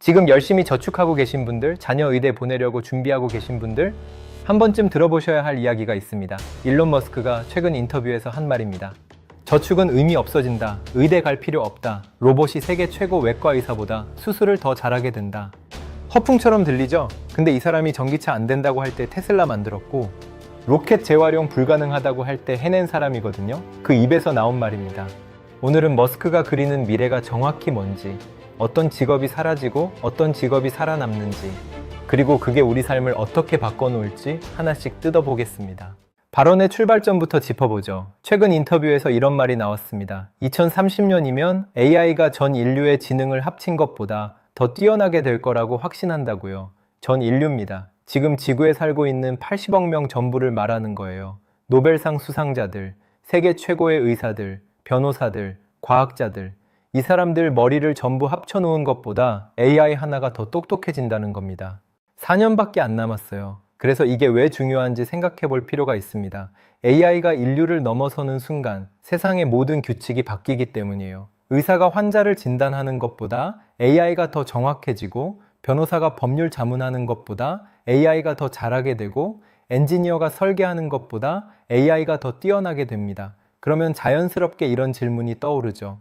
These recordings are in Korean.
지금 열심히 저축하고 계신 분들, 자녀 의대 보내려고 준비하고 계신 분들, 한 번쯤 들어보셔야 할 이야기가 있습니다. 일론 머스크가 최근 인터뷰에서 한 말입니다. 저축은 의미 없어진다. 의대 갈 필요 없다. 로봇이 세계 최고 외과 의사보다 수술을 더 잘하게 된다. 허풍처럼 들리죠? 근데 이 사람이 전기차 안 된다고 할 때 테슬라 만들었고, 로켓 재활용 불가능하다고 할 때 해낸 사람이거든요. 그 입에서 나온 말입니다. 오늘은 머스크가 그리는 미래가 정확히 뭔지, 어떤 직업이 사라지고 어떤 직업이 살아남는지, 그리고 그게 우리 삶을 어떻게 바꿔놓을지 하나씩 뜯어보겠습니다. 발언의 출발점부터 짚어보죠. 최근 인터뷰에서 이런 말이 나왔습니다. 2030년이면 AI가 전 인류의 지능을 합친 것보다 더 뛰어나게 될 거라고 확신한다고요. 전 인류입니다. 지금 지구에 살고 있는 80억 명 전부를 말하는 거예요. 노벨상 수상자들, 세계 최고의 의사들, 변호사들, 과학자들, 이 사람들 머리를 전부 합쳐놓은 것보다 AI 하나가 더 똑똑해진다는 겁니다. 4년밖에 안 남았어요. 그래서 이게 왜 중요한지 생각해 볼 필요가 있습니다. AI가 인류를 넘어서는 순간 세상의 모든 규칙이 바뀌기 때문이에요. 의사가 환자를 진단하는 것보다 AI가 더 정확해지고, 변호사가 법률 자문하는 것보다 AI가 더 잘하게 되고, 엔지니어가 설계하는 것보다 AI가 더 뛰어나게 됩니다. 그러면 자연스럽게 이런 질문이 떠오르죠.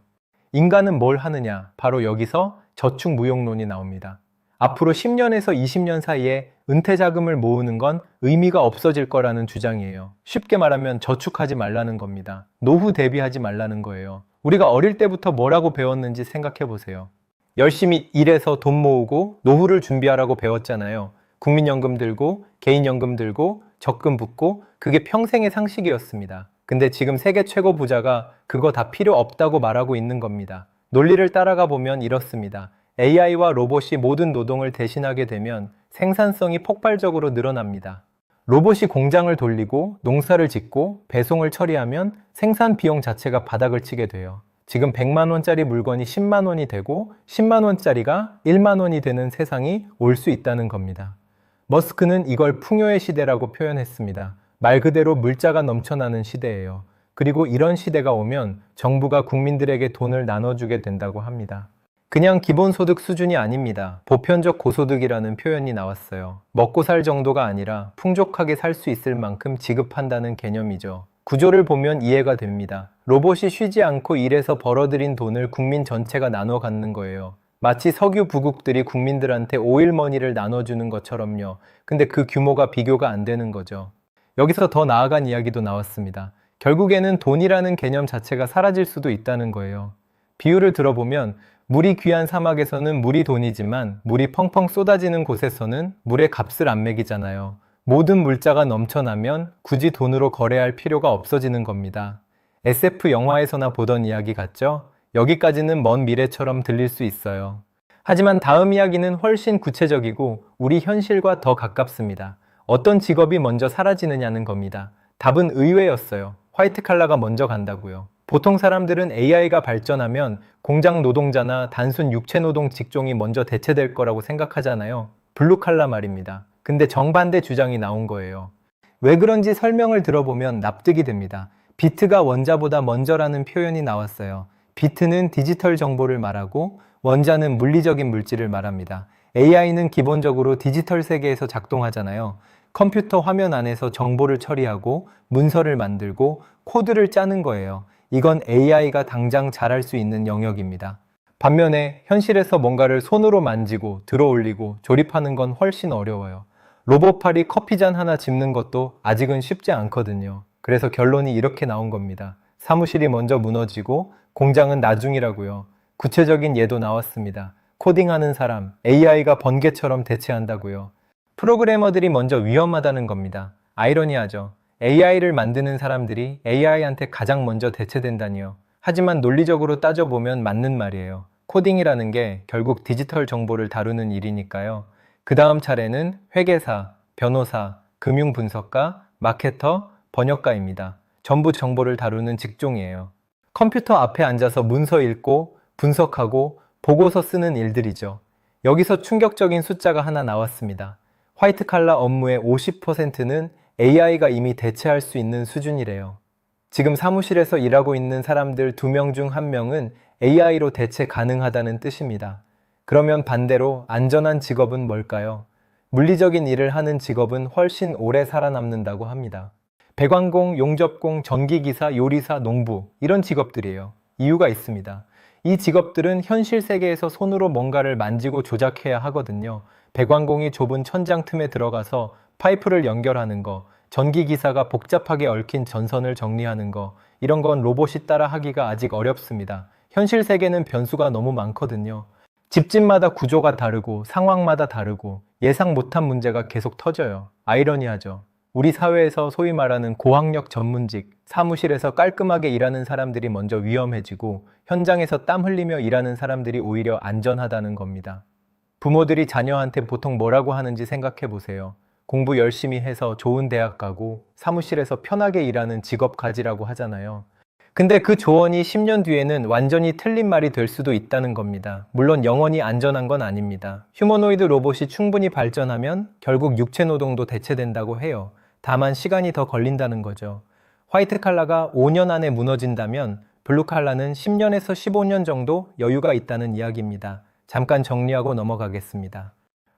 인간은 뭘 하느냐? 바로 여기서 저축무용론이 나옵니다. 앞으로 10년에서 20년 사이에 은퇴 자금을 모으는 건 의미가 없어질 거라는 주장이에요. 쉽게 말하면 저축하지 말라는 겁니다. 노후 대비하지 말라는 거예요. 우리가 어릴 때부터 뭐라고 배웠는지 생각해 보세요. 열심히 일해서 돈 모으고 노후를 준비하라고 배웠잖아요. 국민연금 들고, 개인연금 들고, 적금 붓고, 그게 평생의 상식이었습니다. 근데 지금 세계 최고 부자가 그거 다 필요 없다고 말하고 있는 겁니다. 논리를 따라가 보면 이렇습니다. AI와 로봇이 모든 노동을 대신하게 되면 생산성이 폭발적으로 늘어납니다. 로봇이 공장을 돌리고 농사를 짓고 배송을 처리하면 생산 비용 자체가 바닥을 치게 돼요. 지금 100만 원짜리 물건이 10만 원이 되고 10만 원짜리가 1만 원이 되는 세상이 올 수 있다는 겁니다. 머스크는 이걸 풍요의 시대라고 표현했습니다. 말 그대로 물자가 넘쳐나는 시대예요. 그리고 이런 시대가 오면 정부가 국민들에게 돈을 나눠주게 된다고 합니다. 그냥 기본소득 수준이 아닙니다. 보편적 고소득이라는 표현이 나왔어요. 먹고 살 정도가 아니라 풍족하게 살 수 있을 만큼 지급한다는 개념이죠. 구조를 보면 이해가 됩니다. 로봇이 쉬지 않고 일해서 벌어들인 돈을 국민 전체가 나눠 갖는 거예요. 마치 석유 부국들이 국민들한테 오일머니를 나눠주는 것처럼요. 근데 그 규모가 비교가 안 되는 거죠. 여기서 더 나아간 이야기도 나왔습니다. 결국에는 돈이라는 개념 자체가 사라질 수도 있다는 거예요. 비유를 들어보면 물이 귀한 사막에서는 물이 돈이지만 물이 펑펑 쏟아지는 곳에서는 물의 값을 안 매기잖아요. 모든 물자가 넘쳐나면 굳이 돈으로 거래할 필요가 없어지는 겁니다. SF 영화에서나 보던 이야기 같죠? 여기까지는 먼 미래처럼 들릴 수 있어요. 하지만 다음 이야기는 훨씬 구체적이고 우리 현실과 더 가깝습니다. 어떤 직업이 먼저 사라지느냐는 겁니다. 답은 의외였어요. 화이트 칼라가 먼저 간다고요. 보통 사람들은 AI가 발전하면 공장 노동자나 단순 육체 노동 직종이 먼저 대체될 거라고 생각하잖아요. 블루 칼라 말입니다. 근데 정반대 주장이 나온 거예요. 왜 그런지 설명을 들어보면 납득이 됩니다. 비트가 원자보다 먼저라는 표현이 나왔어요. 비트는 디지털 정보를 말하고 원자는 물리적인 물질을 말합니다. AI는 기본적으로 디지털 세계에서 작동하잖아요. 컴퓨터 화면 안에서 정보를 처리하고 문서를 만들고 코드를 짜는 거예요. 이건 AI가 당장 잘할 수 있는 영역입니다. 반면에 현실에서 뭔가를 손으로 만지고 들어올리고 조립하는 건 훨씬 어려워요. 로봇팔이 커피잔 하나 집는 것도 아직은 쉽지 않거든요. 그래서 결론이 이렇게 나온 겁니다. 사무실이 먼저 무너지고 공장은 나중이라고요. 구체적인 예도 나왔습니다. 코딩하는 사람, AI가 번개처럼 대체한다고요. 프로그래머들이 먼저 위험하다는 겁니다. 아이러니하죠. AI를 만드는 사람들이 AI한테 가장 먼저 대체된다니요. 하지만 논리적으로 따져보면 맞는 말이에요. 코딩이라는 게 결국 디지털 정보를 다루는 일이니까요. 그 다음 차례는 회계사, 변호사, 금융분석가, 마케터, 번역가입니다. 전부 정보를 다루는 직종이에요. 컴퓨터 앞에 앉아서 문서 읽고 분석하고 보고서 쓰는 일들이죠. 여기서 충격적인 숫자가 하나 나왔습니다. 화이트 칼라 업무의 50%는 AI가 이미 대체할 수 있는 수준이래요. 지금 사무실에서 일하고 있는 사람들 2명 중 1명은 AI로 대체 가능하다는 뜻입니다. 그러면 반대로 안전한 직업은 뭘까요? 물리적인 일을 하는 직업은 훨씬 오래 살아남는다고 합니다. 배관공, 용접공, 전기기사, 요리사, 농부 이런 직업들이에요. 이유가 있습니다. 이 직업들은 현실 세계에서 손으로 뭔가를 만지고 조작해야 하거든요. 배관공이 좁은 천장 틈에 들어가서 파이프를 연결하는 거, 전기기사가 복잡하게 얽힌 전선을 정리하는 거, 이런 건 로봇이 따라 하기가 아직 어렵습니다. 현실 세계는 변수가 너무 많거든요. 집집마다 구조가 다르고 상황마다 다르고 예상 못한 문제가 계속 터져요. 아이러니하죠. 우리 사회에서 소위 말하는 고학력 전문직, 사무실에서 깔끔하게 일하는 사람들이 먼저 위험해지고 현장에서 땀 흘리며 일하는 사람들이 오히려 안전하다는 겁니다. 부모들이 자녀한테 보통 뭐라고 하는지 생각해 보세요. 공부 열심히 해서 좋은 대학 가고 사무실에서 편하게 일하는 직업 가지라고 하잖아요. 근데 그 조언이 10년 뒤에는 완전히 틀린 말이 될 수도 있다는 겁니다. 물론 영원히 안전한 건 아닙니다. 휴머노이드 로봇이 충분히 발전하면 결국 육체 노동도 대체된다고 해요. 다만 시간이 더 걸린다는 거죠. 화이트 칼라가 5년 안에 무너진다면 블루 칼라는 10년에서 15년 정도 여유가 있다는 이야기입니다. 잠깐 정리하고 넘어가겠습니다.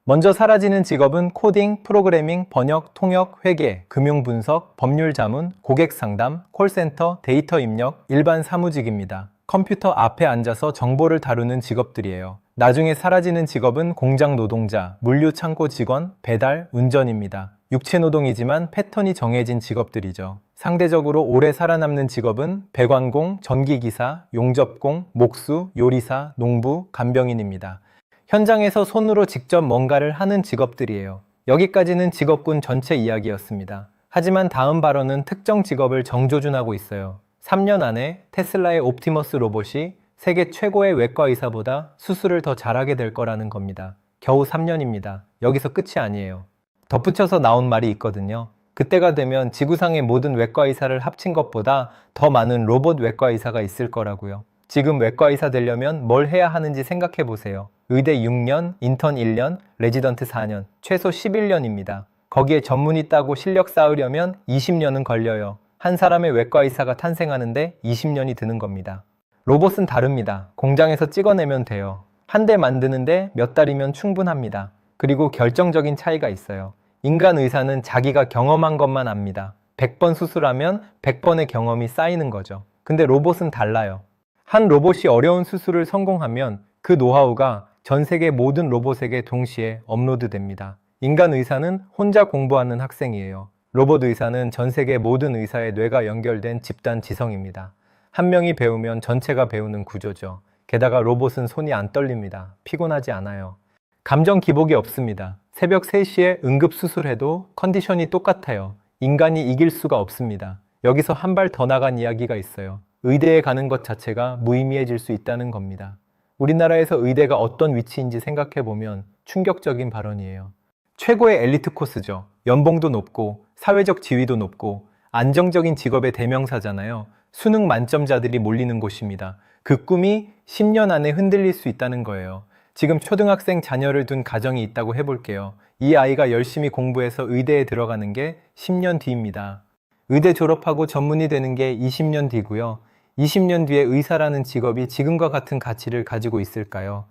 먼저 사라지는 직업은 코딩, 프로그래밍, 번역, 통역, 회계, 금융 분석, 법률 자문, 고객 상담, 콜센터, 데이터 입력, 일반 사무직입니다. 컴퓨터 앞에 앉아서 정보를 다루는 직업들이에요. 나중에 사라지는 직업은 공장 노동자, 물류 창고 직원, 배달, 운전입니다. 육체 노동이지만 패턴이 정해진 직업들이죠. 상대적으로 오래 살아남는 직업은 배관공, 전기기사, 용접공, 목수, 요리사, 농부, 간병인입니다. 현장에서 손으로 직접 뭔가를 하는 직업들이에요. 여기까지는 직업군 전체 이야기였습니다. 하지만 다음 발언은 특정 직업을 정조준하고 있어요. 3년 안에 테슬라의 옵티머스 로봇이 세계 최고의 외과 의사보다 수술을 더 잘하게 될 거라는 겁니다. 겨우 3년입니다. 여기서 끝이 아니에요. 덧붙여서 나온 말이 있거든요. 그때가 되면 지구상의 모든 외과 의사를 합친 것보다 더 많은 로봇 외과 의사가 있을 거라고요. 지금 외과 의사 되려면 뭘 해야 하는지 생각해 보세요. 의대 6년, 인턴 1년, 레지던트 4년, 최소 11년입니다. 거기에 전문의 따고 실력 쌓으려면 20년은 걸려요. 한 사람의 외과 의사가 탄생하는데 20년이 드는 겁니다. 로봇은 다릅니다. 공장에서 찍어내면 돼요. 한 대 만드는데 몇 달이면 충분합니다. 그리고 결정적인 차이가 있어요. 인간 의사는 자기가 경험한 것만 압니다. 100번 수술하면 100번의 경험이 쌓이는 거죠. 근데 로봇은 달라요. 한 로봇이 어려운 수술을 성공하면 그 노하우가 전 세계 모든 로봇에게 동시에 업로드됩니다. 인간 의사는 혼자 공부하는 학생이에요. 로봇 의사는 전 세계 모든 의사의 뇌가 연결된 집단 지성입니다. 한 명이 배우면 전체가 배우는 구조죠. 게다가 로봇은 손이 안 떨립니다. 피곤하지 않아요. 감정 기복이 없습니다. 새벽 3시에 응급수술해도 컨디션이 똑같아요. 인간이 이길 수가 없습니다. 여기서 한 발 더 나간 이야기가 있어요. 의대에 가는 것 자체가 무의미해질 수 있다는 겁니다. 우리나라에서 의대가 어떤 위치인지 생각해보면 충격적인 발언이에요. 최고의 엘리트 코스죠. 연봉도 높고 사회적 지위도 높고 안정적인 직업의 대명사잖아요. 수능 만점자들이 몰리는 곳입니다. 그 꿈이 10년 안에 흔들릴 수 있다는 거예요. 지금 초등학생 자녀를 둔 가정이 있다고 해볼게요. 이 아이가 열심히 공부해서 의대에 들어가는 게 10년 뒤입니다. 의대 졸업하고 전문의 되는 게 20년 뒤고요. 20년 뒤에 의사라는 직업이 지금과 같은 가치를 가지고 있을까요?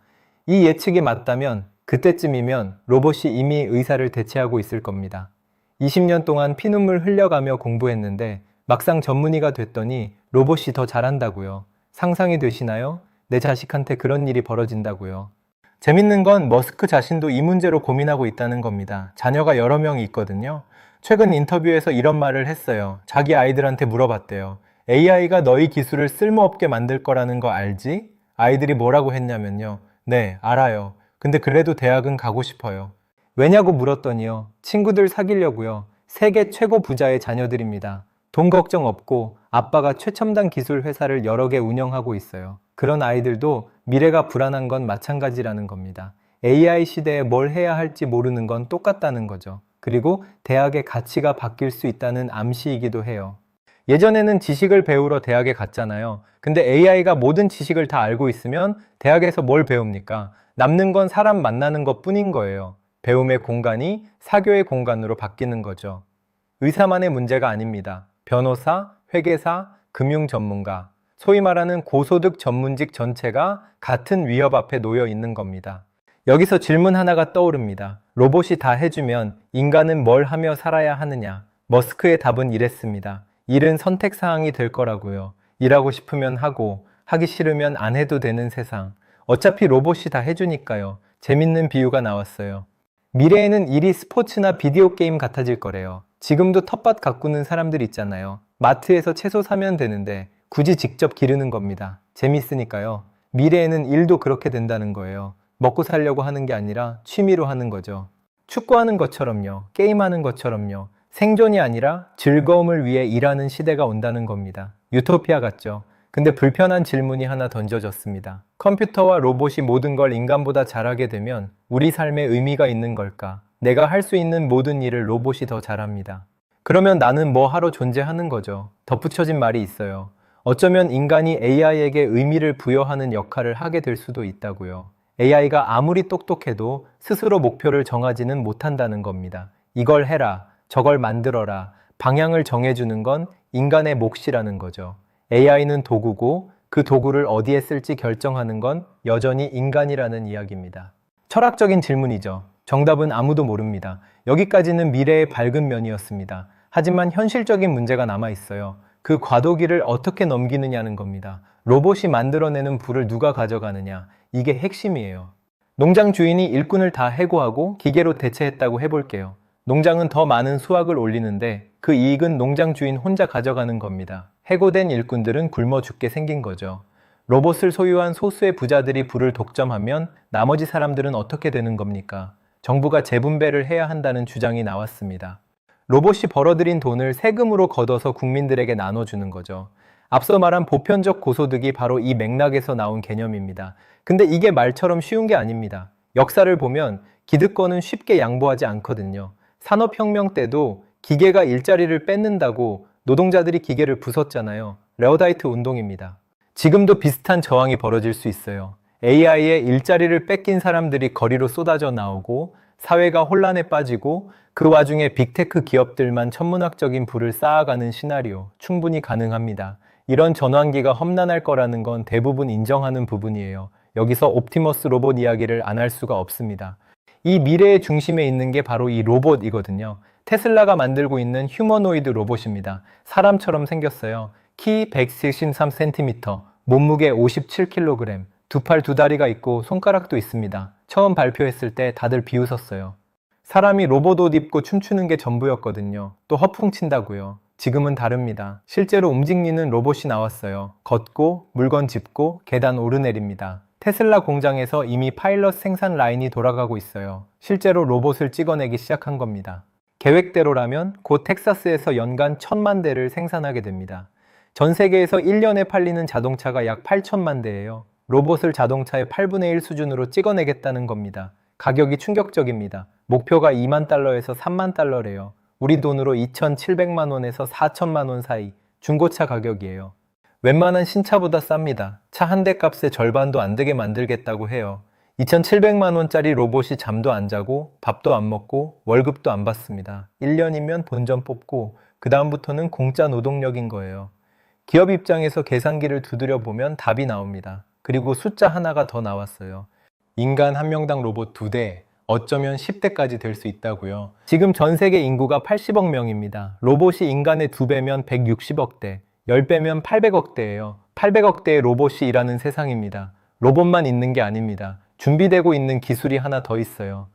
이 예측이 맞다면 그때쯤이면 로봇이 이미 의사를 대체하고 있을 겁니다. 20년 동안 피눈물 흘려가며 공부했는데 막상 전문의가 됐더니 로봇이 더 잘한다고요. 상상이 되시나요? 내 자식한테 그런 일이 벌어진다고요. 재밌는 건 머스크 자신도 이 문제로 고민하고 있다는 겁니다. 자녀가 여러 명이 있거든요. 최근 인터뷰에서 이런 말을 했어요. 자기 아이들한테 물어봤대요. AI가 너희 기술을 쓸모없게 만들 거라는 거 알지? 아이들이 뭐라고 했냐면요. 네, 알아요. 근데 그래도 대학은 가고 싶어요. 왜냐고 물었더니요. 친구들 사귀려고요. 세계 최고 부자의 자녀들입니다. 돈 걱정 없고 아빠가 최첨단 기술 회사를 여러 개 운영하고 있어요. 그런 아이들도 미래가 불안한 건 마찬가지라는 겁니다. AI 시대에 뭘 해야 할지 모르는 건 똑같다는 거죠. 그리고 대학의 가치가 바뀔 수 있다는 암시이기도 해요. 예전에는 지식을 배우러 대학에 갔잖아요. 근데 AI가 모든 지식을 다 알고 있으면 대학에서 뭘 배웁니까? 남는 건 사람 만나는 것 뿐인 거예요. 배움의 공간이 사교의 공간으로 바뀌는 거죠. 의사만의 문제가 아닙니다. 변호사, 회계사, 금융 전문가, 소위 말하는 고소득 전문직 전체가 같은 위협 앞에 놓여 있는 겁니다. 여기서 질문 하나가 떠오릅니다. 로봇이 다 해주면 인간은 뭘 하며 살아야 하느냐? 머스크의 답은 이랬습니다. 일은 선택사항이 될 거라고요. 일하고 싶으면 하고, 하기 싫으면 안 해도 되는 세상. 어차피 로봇이 다 해주니까요. 재밌는 비유가 나왔어요. 미래에는 일이 스포츠나 비디오 게임 같아질 거래요. 지금도 텃밭 가꾸는 사람들 있잖아요. 마트에서 채소 사면 되는데 굳이 직접 기르는 겁니다. 재밌으니까요. 미래에는 일도 그렇게 된다는 거예요. 먹고 살려고 하는 게 아니라 취미로 하는 거죠. 축구하는 것처럼요. 게임하는 것처럼요. 생존이 아니라 즐거움을 위해 일하는 시대가 온다는 겁니다. 유토피아 같죠? 근데 불편한 질문이 하나 던져졌습니다. 컴퓨터와 로봇이 모든 걸 인간보다 잘하게 되면 우리 삶에 의미가 있는 걸까? 내가 할 수 있는 모든 일을 로봇이 더 잘합니다. 그러면 나는 뭐 하러 존재하는 거죠? 덧붙여진 말이 있어요. 어쩌면 인간이 AI에게 의미를 부여하는 역할을 하게 될 수도 있다고요. AI가 아무리 똑똑해도 스스로 목표를 정하지는 못한다는 겁니다. 이걸 해라, 저걸 만들어라, 방향을 정해주는 건 인간의 몫이라는 거죠. AI는 도구고 그 도구를 어디에 쓸지 결정하는 건 여전히 인간이라는 이야기입니다. 철학적인 질문이죠. 정답은 아무도 모릅니다. 여기까지는 미래의 밝은 면이었습니다. 하지만 현실적인 문제가 남아 있어요. 그 과도기를 어떻게 넘기느냐는 겁니다. 로봇이 만들어내는 부를 누가 가져가느냐. 이게 핵심이에요. 농장 주인이 일꾼을 다 해고하고 기계로 대체했다고 해볼게요. 농장은 더 많은 수확을 올리는데 그 이익은 농장 주인 혼자 가져가는 겁니다. 해고된 일꾼들은 굶어 죽게 생긴 거죠. 로봇을 소유한 소수의 부자들이 부를 독점하면 나머지 사람들은 어떻게 되는 겁니까? 정부가 재분배를 해야 한다는 주장이 나왔습니다. 로봇이 벌어들인 돈을 세금으로 걷어서 국민들에게 나눠주는 거죠. 앞서 말한 보편적 고소득이 바로 이 맥락에서 나온 개념입니다. 근데 이게 말처럼 쉬운 게 아닙니다. 역사를 보면 기득권은 쉽게 양보하지 않거든요. 산업혁명 때도 기계가 일자리를 뺏는다고 노동자들이 기계를 부쉈잖아요. 레오다이트 운동입니다. 지금도 비슷한 저항이 벌어질 수 있어요. AI의 일자리를 뺏긴 사람들이 거리로 쏟아져 나오고 사회가 혼란에 빠지고 그 와중에 빅테크 기업들만 천문학적인 부를 쌓아가는 시나리오 충분히 가능합니다. 이런 전환기가 험난할 거라는 건 대부분 인정하는 부분이에요. 여기서 옵티머스 로봇 이야기를 안 할 수가 없습니다. 이 미래의 중심에 있는 게 바로 이 로봇이거든요. 테슬라가 만들고 있는 휴머노이드 로봇입니다. 사람처럼 생겼어요. 키 173cm, 몸무게 57kg, 두 팔 두 다리가 있고 손가락도 있습니다. 처음 발표했을 때 다들 비웃었어요. 사람이 로봇 옷 입고 춤추는 게 전부였거든요. 또 허풍친다고요. 지금은 다릅니다. 실제로 움직이는 로봇이 나왔어요. 걷고, 물건 짚고, 계단 오르내립니다. 테슬라 공장에서 이미 파일럿 생산 라인이 돌아가고 있어요. 실제로 로봇을 찍어내기 시작한 겁니다. 계획대로라면 곧 텍사스에서 연간 1000만 대를 생산하게 됩니다. 전 세계에서 1년에 팔리는 자동차가 약 8천만 대예요. 로봇을 자동차의 8분의 1 수준으로 찍어내겠다는 겁니다. 가격이 충격적입니다. 목표가 2만 달러에서 3만 달러래요. 우리 돈으로 2,700만 원에서 4천만 원 사이 중고차 가격이에요. 웬만한 신차보다 쌉니다. 차 한 대 값의 절반도 안 되게 만들겠다고 해요. 2,700만 원짜리 로봇이 잠도 안 자고 밥도 안 먹고 월급도 안 받습니다. 1년이면 본전 뽑고 그 다음부터는 공짜 노동력인 거예요. 기업 입장에서 계산기를 두드려 보면 답이 나옵니다. 그리고 숫자 하나가 더 나왔어요. 인간 한 명당 로봇 2대, 어쩌면 10대까지 될 수 있다고요. 지금 전 세계 인구가 80억 명입니다. 로봇이 인간의 2배면 160억 대, 10배면 800억 대예요. 800억 대의 로봇이 일하는 세상입니다. 로봇만 있는 게 아닙니다. 준비되고 있는 기술이 하나 더 있어요.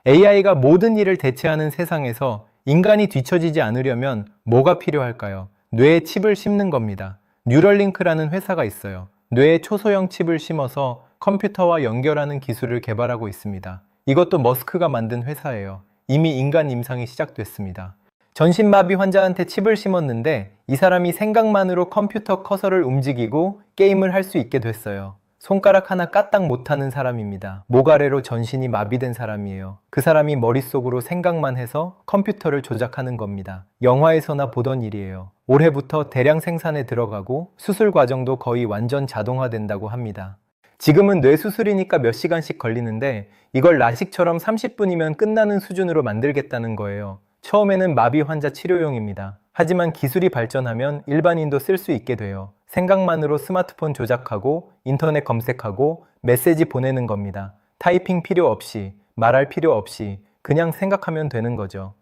AI가 모든 일을 대체하는 세상에서 인간이 뒤처지지 않으려면 뭐가 필요할까요? 뇌에 칩을 심는 겁니다. 뉴럴링크라는 회사가 있어요. 뇌에 초소형 칩을 심어서 컴퓨터와 연결하는 기술을 개발하고 있습니다. 이것도 머스크가 만든 회사예요. 이미 인간 임상이 시작됐습니다. 전신마비 환자한테 칩을 심었는데 이 사람이 생각만으로 컴퓨터 커서를 움직이고 게임을 할 수 있게 됐어요. 손가락 하나 까딱 못하는 사람입니다. 모가래로 전신이 마비된 사람이에요. 그 사람이 머릿속으로 생각만 해서 컴퓨터를 조작하는 겁니다. 영화에서나 보던 일이에요. 올해부터 대량 생산에 들어가고 수술 과정도 거의 완전 자동화된다고 합니다. 지금은 뇌수술이니까 몇 시간씩 걸리는데 이걸 라식처럼 30분이면 끝나는 수준으로 만들겠다는 거예요. 처음에는 마비 환자 치료용입니다. 하지만 기술이 발전하면 일반인도 쓸 수 있게 돼요. 생각만으로 스마트폰 조작하고 인터넷 검색하고 메시지 보내는 겁니다. 타이핑 필요 없이, 말할 필요 없이 그냥 생각하면 되는 거죠.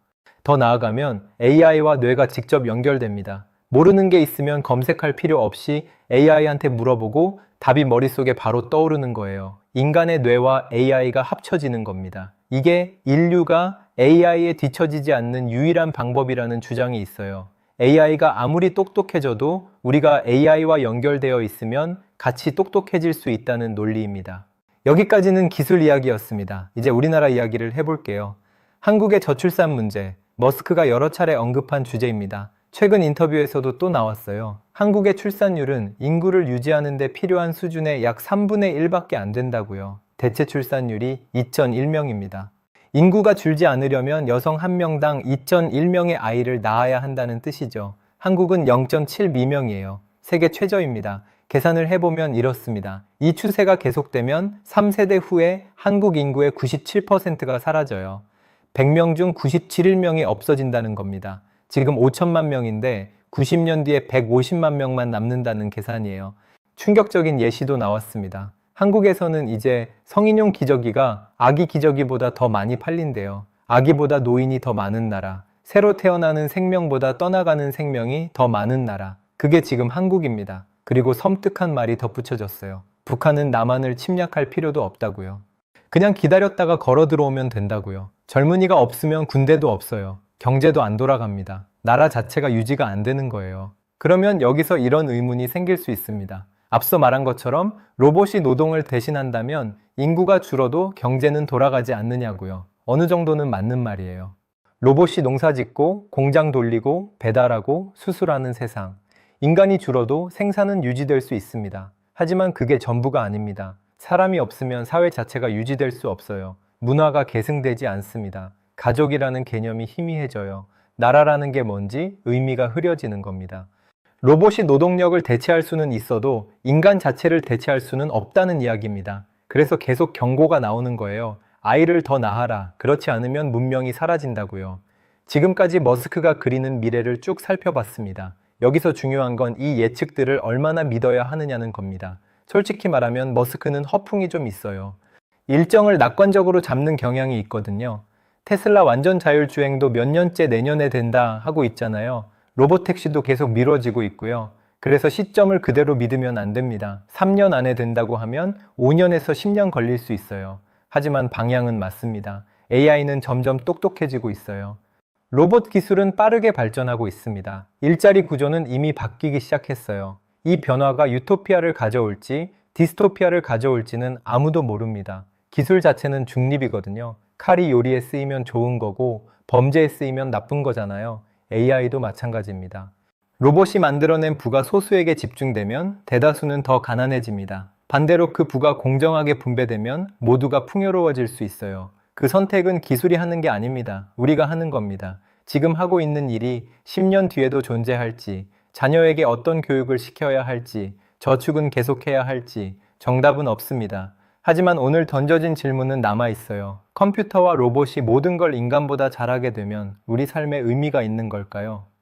더 나아가면 AI와 뇌가 직접 연결됩니다. 모르는 게 있으면 검색할 필요 없이 AI한테 물어보고 답이 머릿속에 바로 떠오르는 거예요. 인간의 뇌와 AI가 합쳐지는 겁니다. 이게 인류가 AI에 뒤처지지 않는 유일한 방법이라는 주장이 있어요. AI가 아무리 똑똑해져도 우리가 AI와 연결되어 있으면 같이 똑똑해질 수 있다는 논리입니다. 여기까지는 기술 이야기였습니다. 이제 우리나라 이야기를 해볼게요. 한국의 저출산 문제, 머스크가 여러 차례 언급한 주제입니다. 최근 인터뷰에서도 또 나왔어요. 한국의 출산율은 인구를 유지하는 데 필요한 수준의 약 3분의 1밖에 안 된다고요. 대체 출산율이 2.1명입니다. 인구가 줄지 않으려면 여성 1명당 2.1명의 아이를 낳아야 한다는 뜻이죠. 한국은 0.7미명이에요. 세계 최저입니다. 계산을 해보면 이렇습니다. 이 추세가 계속되면 3세대 후에 한국 인구의 97%가 사라져요. 100명 중 97명이 없어진다는 겁니다. 지금 5천만 명인데 90년 뒤에 150만 명만 남는다는 계산이에요. 충격적인 예시도 나왔습니다. 한국에서는 이제 성인용 기저귀가 아기 기저귀보다 더 많이 팔린대요. 아기보다 노인이 더 많은 나라, 새로 태어나는 생명보다 떠나가는 생명이 더 많은 나라. 그게 지금 한국입니다. 그리고 섬뜩한 말이 덧붙여졌어요. 북한은 남한을 침략할 필요도 없다고요. 그냥 기다렸다가 걸어 들어오면 된다고요. 젊은이가 없으면 군대도 없어요. 경제도 안 돌아갑니다. 나라 자체가 유지가 안 되는 거예요. 그러면 여기서 이런 의문이 생길 수 있습니다. 앞서 말한 것처럼 로봇이 노동을 대신한다면 인구가 줄어도 경제는 돌아가지 않느냐고요. 어느 정도는 맞는 말이에요. 로봇이 농사 짓고 공장 돌리고 배달하고 수술하는 세상. 인간이 줄어도 생산은 유지될 수 있습니다. 하지만 그게 전부가 아닙니다. 사람이 없으면 사회 자체가 유지될 수 없어요. 문화가 계승되지 않습니다. 가족이라는 개념이 희미해져요. 나라라는 게 뭔지 의미가 흐려지는 겁니다. 로봇이 노동력을 대체할 수는 있어도 인간 자체를 대체할 수는 없다는 이야기입니다. 그래서 계속 경고가 나오는 거예요. 아이를 더 낳아라. 그렇지 않으면 문명이 사라진다고요. 지금까지 머스크가 그리는 미래를 쭉 살펴봤습니다. 여기서 중요한 건 이 예측들을 얼마나 믿어야 하느냐는 겁니다. 솔직히 말하면 머스크는 허풍이 좀 있어요. 일정을 낙관적으로 잡는 경향이 있거든요. 테슬라 완전 자율주행도 몇 년째 내년에 된다 하고 있잖아요. 로봇택시도 계속 미뤄지고 있고요. 그래서 시점을 그대로 믿으면 안 됩니다. 3년 안에 된다고 하면 5년에서 10년 걸릴 수 있어요. 하지만 방향은 맞습니다. AI는 점점 똑똑해지고 있어요. 로봇 기술은 빠르게 발전하고 있습니다. 일자리 구조는 이미 바뀌기 시작했어요. 이 변화가 유토피아를 가져올지 디스토피아를 가져올지는 아무도 모릅니다. 기술 자체는 중립이거든요. 칼이 요리에 쓰이면 좋은 거고 범죄에 쓰이면 나쁜 거잖아요. AI도 마찬가지입니다. 로봇이 만들어낸 부가 소수에게 집중되면 대다수는 더 가난해집니다. 반대로 그 부가 공정하게 분배되면 모두가 풍요로워질 수 있어요. 그 선택은 기술이 하는 게 아닙니다. 우리가 하는 겁니다. 지금 하고 있는 일이 10년 뒤에도 존재할지, 자녀에게 어떤 교육을 시켜야 할지, 저축은 계속해야 할지 정답은 없습니다. 하지만 오늘 던져진 질문은 남아있어요. 컴퓨터와 로봇이 모든 걸 인간보다 잘하게 되면 우리 삶에 의미가 있는 걸까요?